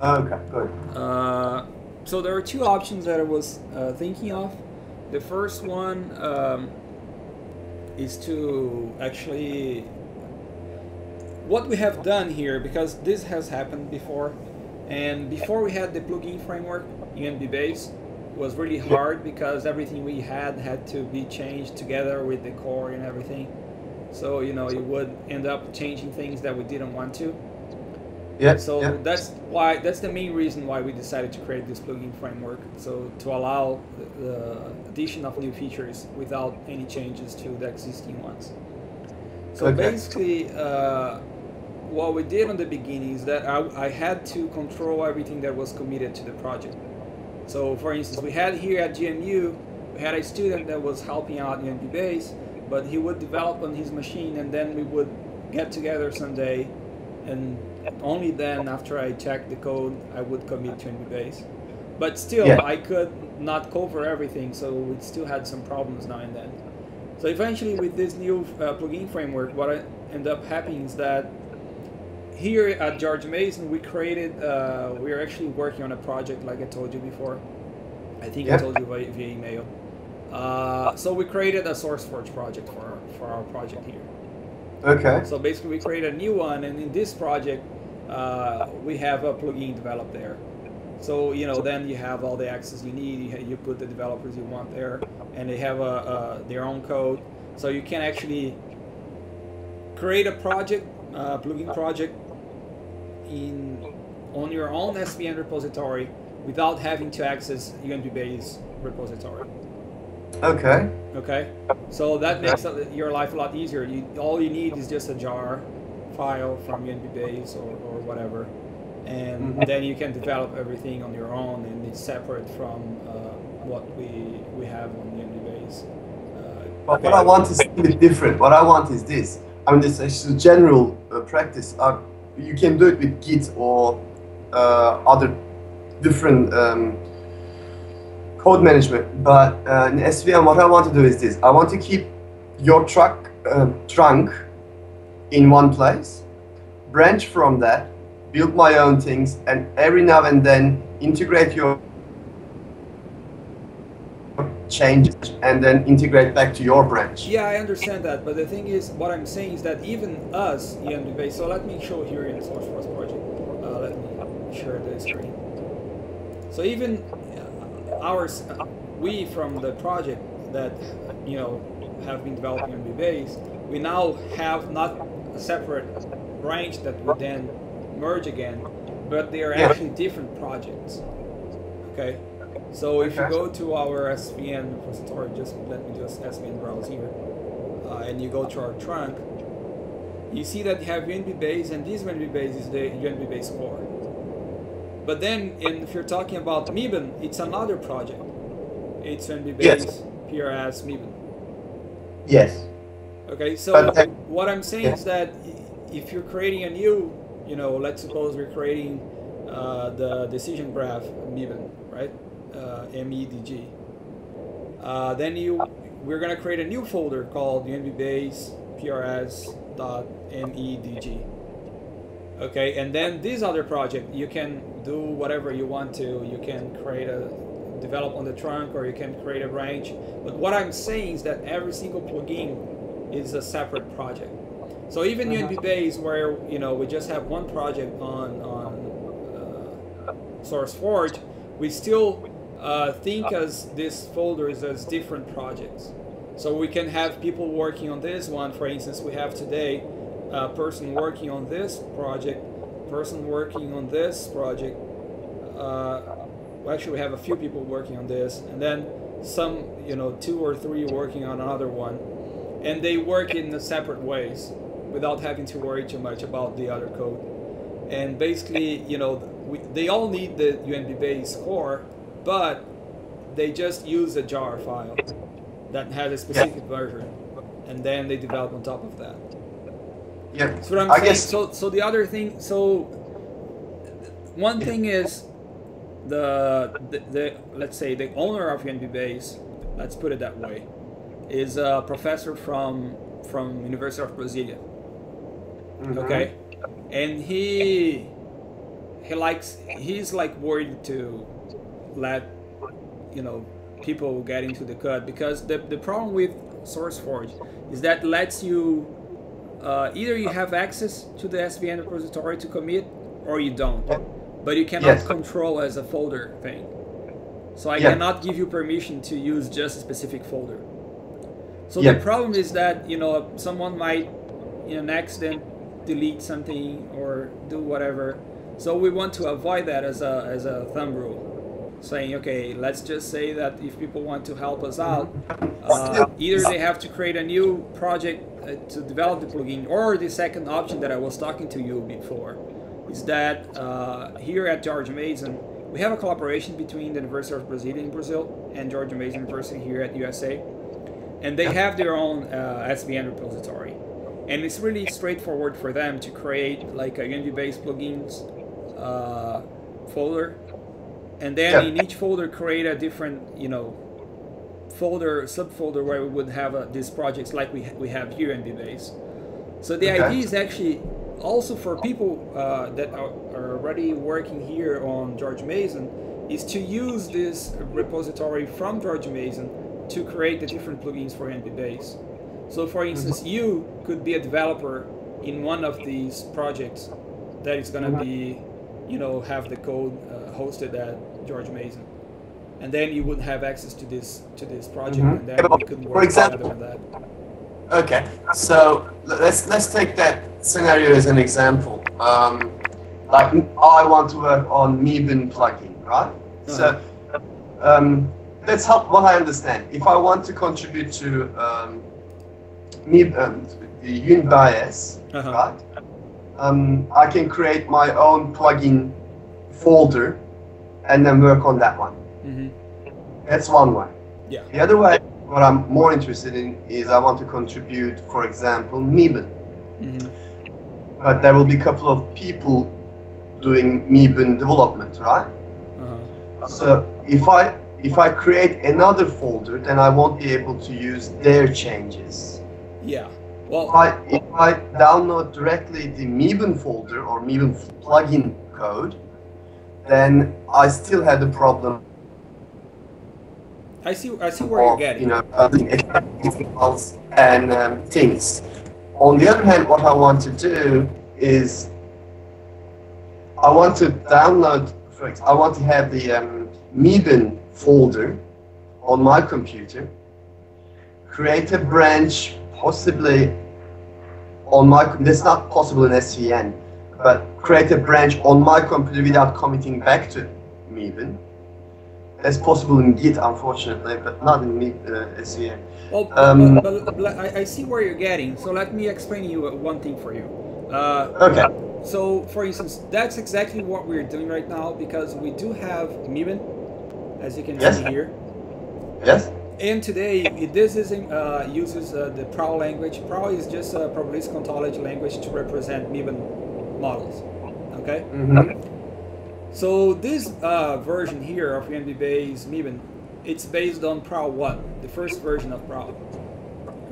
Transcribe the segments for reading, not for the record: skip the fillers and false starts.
Okay, good. So there are two options that I was thinking of. The first one is to actually what we have done here, because this has happened before, and before we had the plugin framework, UnBBayes was really Yeah, hard because everything we had to be changed together with the core and everything. So you would end up changing things that we didn't want to. yeah, yeah. So that's the main reason why we decided to create this plugin framework. So to allow the addition of new features without any changes to the existing ones. So Okay. basically, what we did on the beginning is that I had to control everything that was committed to the project. So for instance, we had here at GMU, we had a student that was helping out in UnBBayes, but he would develop on his machine, and then we would get together someday, and only then, after I checked the code, I would commit to UnBBayes. But still, Yeah. I could not cover everything, so we still had some problems now and then. So eventually, with this new plugin framework, what ended up happening is that here at George Mason, we created, we are actually working on a project like I told you before. I think I Yeah. told you via email. So we created a SourceForge project for our project here. Okay. So basically, we created a new one, and in this project, we have a plugin developed there. So then you have all the access you need. You put the developers you want there, and they have their own code. So you can actually create a project, plugin project, in on your own SVN repository without having to access UnBBayes repository. Okay. Okay, so that Okay. makes your life a lot easier. All you need is just a jar file from UnBBayes or whatever, and Hmm. then you can develop everything on your own, and it's separate from what we have on UnBBayes. But what I Okay. want is a bit different. What I want is this. I mean, this is a general practice. You can do it with Git or other different code management. But in SVM, what I want to do is this. I want to keep your trunk in one place, branch from that, build my own things, and every now and then integrate your changes and then integrate back to your branch. Yeah, I understand that, but the thing is, what I'm saying is that even us, UnBBayes. So let me show here in SourceForge project. Let me share the screen. So even ours, we from the project that you know have been developing on UnBBayes, we now have not a separate branch that we then merge again, but they are Yeah. actually different projects. Okay, so if you Okay. go to our SVN repository, just let me just SVN browse here, and you go to our trunk, you see that you have UnBBayes, and this UnBBayes is the UnBBayes core. But then, if you're talking about Mibin, it's another project. It's Yes. UnBBayes PRS Mibin. Yes. Okay, so But what I'm saying yeah. is that if you're creating a new, let's suppose we're creating the decision graph Mibin, right? MEDG. We're gonna create a new folder called UnBBayes PRS.medg. Okay, and then this other project, you can do whatever you want to. You can develop on the trunk, or you can create a branch. But what I'm saying is that every single plugin is a separate project. So even UnBBayes, where we just have one project on SourceForge, we still think as these folders as different projects. So we can have people working on this one. For instance, we have today a person working on this project, person working on this project. Well, actually, we have a few people working on this, and then some, two or three working on another one, and they work in separate ways without having to worry too much about the other code. And basically, they all need the UnBBayes core, but they just use a jar file that has a Yeah. specific version, and then they develop on top of that. Yeah. That's what I'm I saying. guess. So the other thing, so one thing is the let's say the owner of UnBBayes, let's put it that way, is a professor from University of Brasilia. Hmm. Okay, and he's like worried to let, you know, people get into the code, because the problem with SourceForge is that lets you either you have access to the SVN repository to commit, or you don't, but you cannot control as a folder thing. So I cannot give you permission to use just a specific folder. So the problem is that, you know, someone might in an accident delete something or do whatever. So we want to avoid that as a thumb rule, saying, okay, let's just say that if people want to help us out, either they have to create a new project to develop the plugin, or the second option that I was talking to you before is that here at George Mason, we have a collaboration between the University of Brasília in Brazil and George Mason University here at USA, and they have their own SVN repository, and it's really straightforward for them to create like a UnBBayes plugins folder, and then in each folder create a different, you know, folder, subfolder where we would have these projects like we have here in UnBBayes. So the idea is actually also for people that are already working here on George Mason is to use this repository from George Mason to create the different plugins for UnBBayes. So for instance, you could be a developer in one of these projects that is going to be, you know, have the code hosted at George Mason, and then you would have access to this project, and then we could work together on that. Okay, so let's take that scenario as an example. Like I want to work on MeBin plugin, right? So that's what I understand. If I want to contribute to the UnBBayes, right? I can create my own plugin folder and then work on that one. That's one way. Yeah. The other way, what I'm more interested in is I want to contribute, for example, MeBin. But there will be a couple of people doing MeBin development, right? So if I create another folder, then I won't be able to use their changes. Yeah. Well, if I download directly the MeBin folder or MeBin plugin code, then I still have the problem. I see where you're getting. You know, and things. On the other hand, what I want to do is I want to download. I want to have the MeBin folder on my computer. Create a branch, possibly on my. That's not possible in SVN, but create a branch on my computer without committing back to MeBin. That's possible in Git, unfortunately, but not in SVN. Well, but I see where you're getting. So let me explain you one thing for you. Okay. So, for instance, that's exactly what we're doing right now, because we do have MeBin, as you can see here. Yes. And today, this uses the PROW language. PROW is just a probabilistic ontology language to represent MeBin models. Okay. So this version here of UnBBayes MeBin, it's based on PROW 1, the first version of PROW.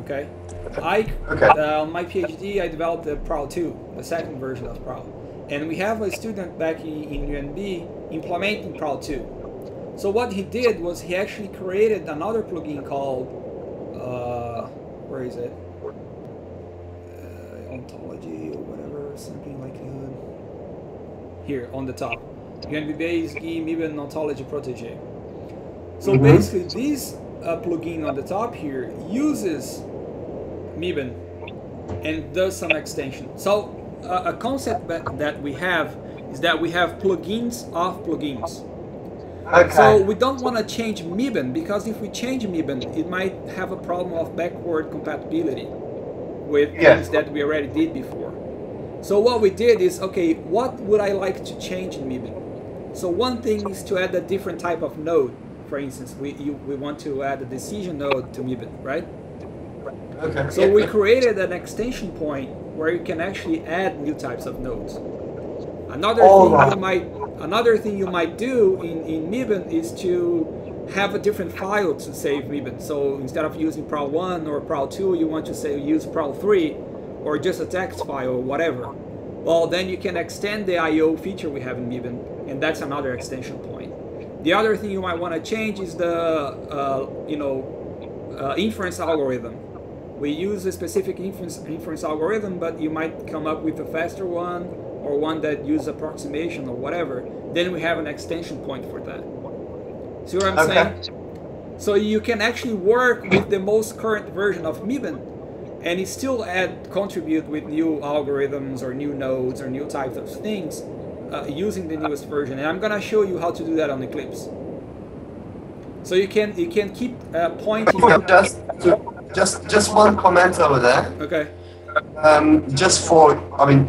Okay. On my PhD, I developed the PROW 2, the second version of PROW, and we have a student back in UNB implementing PROW 2. So what he did was he actually created another plugin called where is it? Ontology or whatever, something like that. Here on the top. UnBBayes MeBin Ontology Protege. So basically, this plugin on the top here uses MeBin and does some extension. So a concept that we have is that we have plugins of plugins. Okay. So we don't want to change MeBin, because if we change MeBin, it might have a problem of backward compatibility with things that we already did before. So what we did is, okay, what would I like to change in MeBin? So one thing is to add a different type of node. For instance, we want to add a decision node to MeBin, right? Okay. So we created an extension point where you can actually add new types of nodes. Another thing you might do in MeBin is to have a different file to save MeBin. So instead of using PROW 1 or PROW 2, you want to use PROW 3 or just a text file or whatever. well, then you can extend the I/O feature we have in Mibin, and that's another extension point. The other thing you might want to change is the inference algorithm. We use a specific inference algorithm, but you might come up with a faster one or one that uses approximation or whatever. Then we have an extension point for that. See what I'm saying? So you can actually work with the most current version of Mibin and it still contribute with new algorithms or new nodes or new types of things using the newest version. And I'm gonna show you how to do that on Eclipse. So you can keep pointing. Just one comment over there. Okay.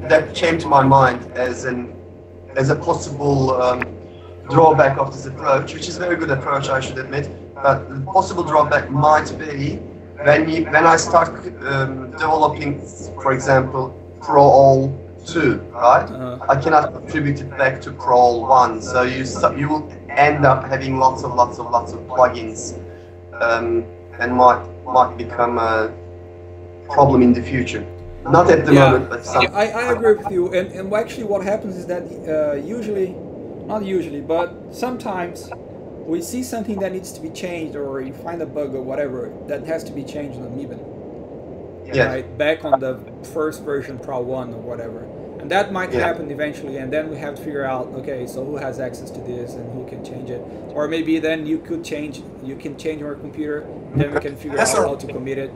That came to my mind as a possible drawback of this approach, which is a very good approach, I should admit. But the possible drawback might be when I start developing, for example, ProAll 2, right? I cannot contribute it back to ProAll 1, so you will end up having lots of plugins, and might become a problem in the future. Not at the moment, but some. I agree with you. And actually, what happens is that not usually, but sometimes we see something that needs to be changed, or you find a bug or whatever that has to be changed on Mibin. Yeah. Right, back on the first version, Pro 1 or whatever. And that might happen eventually, and then we have to figure out, okay, so who has access to this and who can change it. Or maybe then you can change your computer, then we can figure out how to commit it.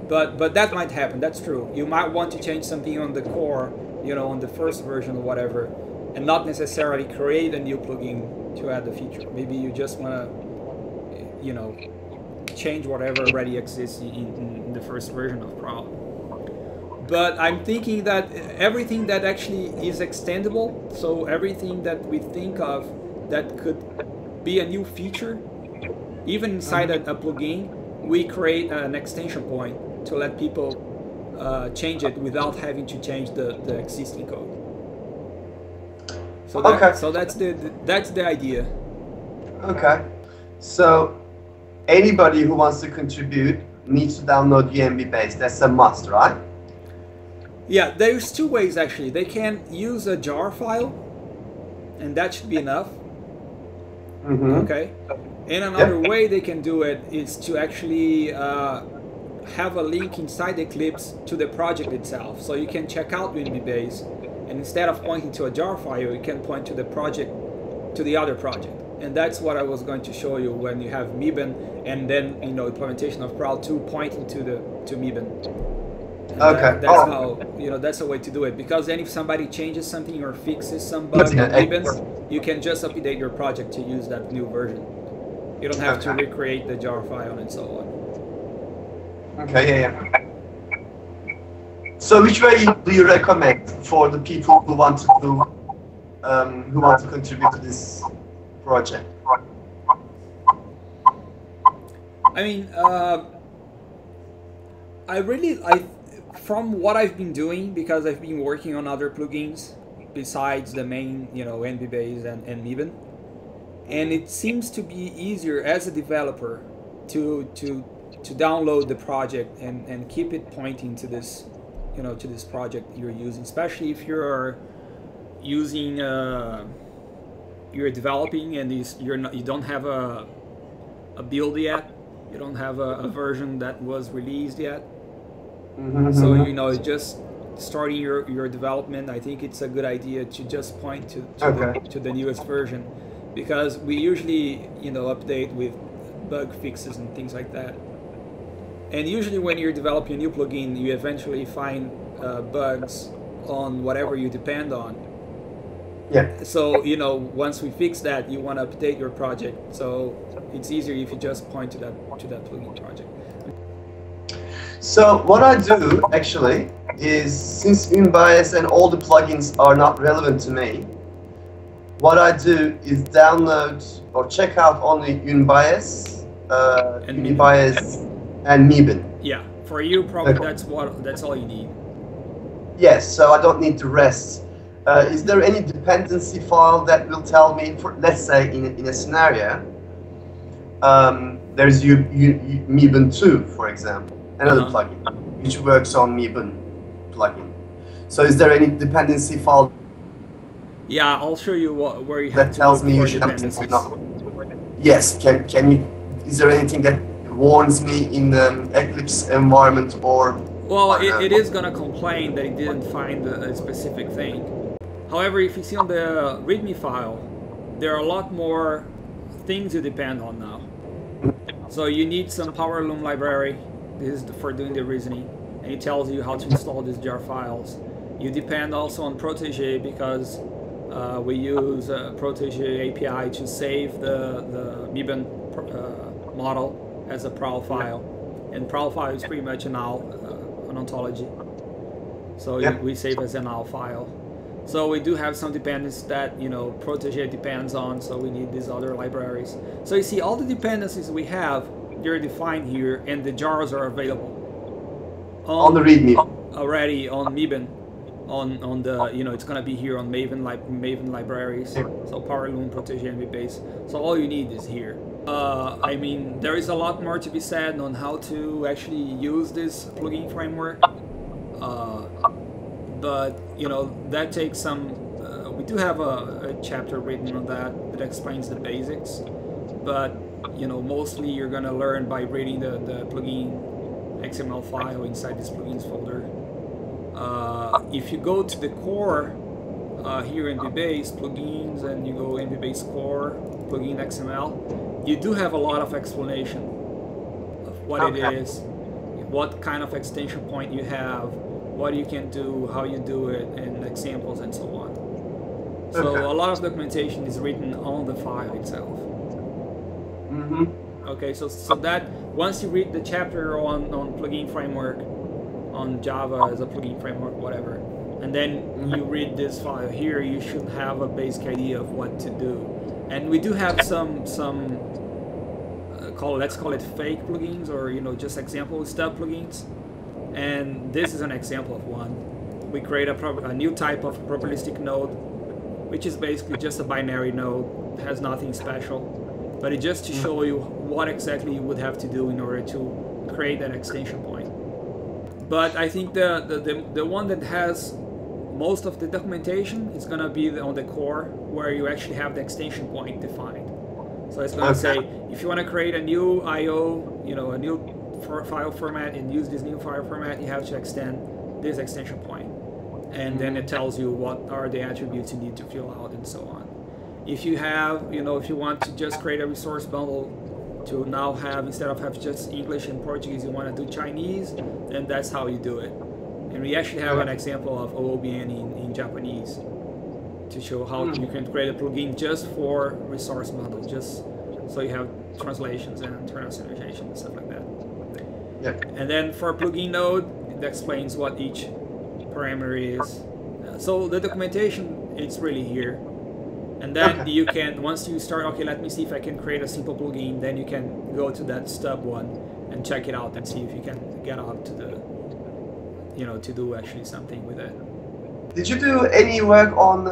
But that might happen, that's true. You might want to change something on the core, on the first version or whatever, and not necessarily create a new plugin to add the feature. Maybe you just want to, change whatever already exists in the first version of Pro. But I'm thinking that everything that actually is extendable, so everything that we think of that could be a new feature, even inside a plugin, we create an extension point to let people change it without having to change the existing code. So that's the idea. Okay. So anybody who wants to contribute needs to download UnBBayes. That's a must, right? Yeah, there's two ways actually. They can use a jar file, and that should be enough. Okay. And another way they can do it is to actually have a link inside Eclipse to the project itself. So you can check out UnBBayes, and instead of pointing to a jar file, you can point to the project, to the other project. And that's what I was going to show you when you have Mibin, and then implementation of Pro 2 pointing to Mibin. Okay. That's how that's a way to do it. Because then if somebody changes something or fixes some bug in Mibin, you can just update your project to use that new version. You don't have to recreate the jar file and so on. Okay, yeah. So which way do you recommend for the people who want to contribute to this project? I mean, from what I've been doing, because I've been working on other plugins besides the main, UnBBayes and Mibin, and it seems to be easier as a developer to download the project and keep it pointing to this, to this project you're using, especially if you're using, you're developing and you don't have a build yet, you don't have a version that was released yet. So just starting your development, I think it's a good idea to just point to the newest version, because we usually update with bug fixes and things like that. And usually when you're developing a new plugin, you eventually find bugs on whatever you depend on. Yeah. So once we fix that, you want to update your project. So it's easier if you just point to that plugin project. So what I do actually is, since UnBBayes and all the plugins are not relevant to me, what I do is download or check out only UnBBayes, and Mibin. Yeah, for you probably that's all you need. Yes, so I don't need the rest. Is there any dependency file that will tell me, for, let's say in a scenario, there's Mibin 2, for example, another plugin which works on Mibin plugin. So is there any dependency file Yeah, I'll show you where you have that to tells look me for you should have dependencies. Yes, can you, is there anything that warns me in the Eclipse environment or? Well, it is gonna complain that it didn't find a specific thing. However, if you see on the README file, there are a lot more things you depend on now. So you need some PowerLoom library. This is for doing the reasoning, and it tells you how to install these jar files. You depend also on Protege because we use Protege API to save the MIBN model as a PRAL file, and PRAL file is pretty much an ontology. So we save as an AL file. So we do have some dependencies that Protege depends on. So we need these other libraries. So you see all the dependencies we have, they're defined here, and the jars are available on the README already on MIBN. On the it's gonna be here on Maven libraries. So PowerLoom, Protege, UnBBayes. So all you need is here. I mean, there is a lot more to be said on how to actually use this plugin framework. But that takes some. We do have a chapter written on that explains the basics. But mostly you're gonna learn by reading the plugin XML file inside this plugins folder. If you go to the core here in UnBBayes plugins and you go UnBBayes core plugin XML, you do have a lot of explanation of what it is, what kind of extension point you have, what you can do, how you do it, and examples and so on. So a lot of documentation is written on the file itself. Okay, so that once you read the chapter on plugin framework, on Java as a plugin framework, whatever, and then you read this file here, you should have a basic idea of what to do. And we do have some let's call it fake plugins, or just example stub plugins. And this is an example of one. We create a new type of probabilistic node, which is basically just a binary node. It has nothing special, but it's just to show you what exactly you would have to do in order to create an extension point. But I think the one that has most of the documentation is going to be on the core, where you actually have the extension point defined. So it's going to say, if you want to create a new IO, a new file format and use this new file format, you have to extend this extension point. And then it tells you what are the attributes you need to fill out and so on. If you have, if you want to just create a resource bundle to now have, instead of have just English and Portuguese, you want to do Chinese, then that's how you do it. And we actually have an example of OOBN in Japanese to show how you can create a plugin just for resource bundle, just so you have translations and transliteration and stuff like that. And then for plugin node, it explains what each parameter is. So the documentation, it's really here. And then you can, once you start, okay, let me see if I can create a simple plugin, then you can go to that stub one and check it out and see if you can get out to the, to do actually something with it. Did you do any work on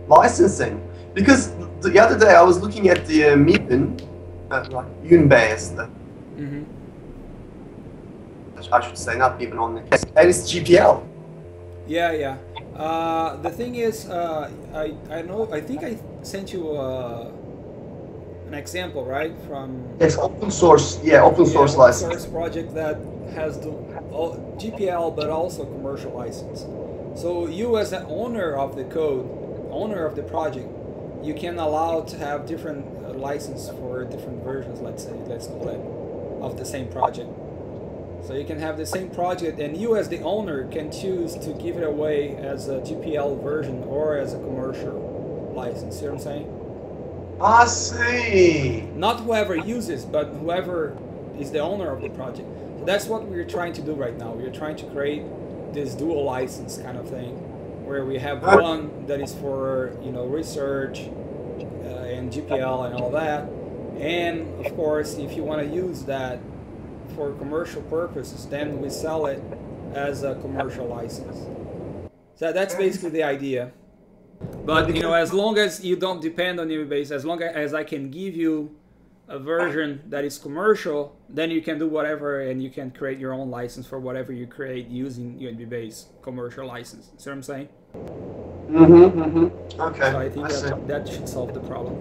licensing? Because the other day I was looking at the MIBN, like UnBBayes, I should say, not MIBN only, and it's GPL. Yeah. The thing is, I think I sent you an example, right? From it's open source, open source license. Open source project that has the GPL but also commercial license. So you, as the owner of the code, owner of the project, you can allow to have different license for different versions. Let's call it, of the same project. So you can have the same project, and you as the owner can choose to give it away as a GPL version or as a commercial license. See what I'm saying? I see. Not whoever uses, but whoever is the owner of the project. So that's what we're trying to do right now. We're trying to create this dual license kind of thing, where we have one that is for research and GPL and all that, and of course, if you want to use that for commercial purposes, then we sell it as a commercial license. So that's basically the idea. But as long as you don't depend on UnBBayes, as long as I can give you a version that is commercial, then you can do whatever and you can create your own license for whatever you create using UnBBayes commercial license. See what I'm saying? Mm-hmm, mm-hmm. Okay. So I think that should solve the problem.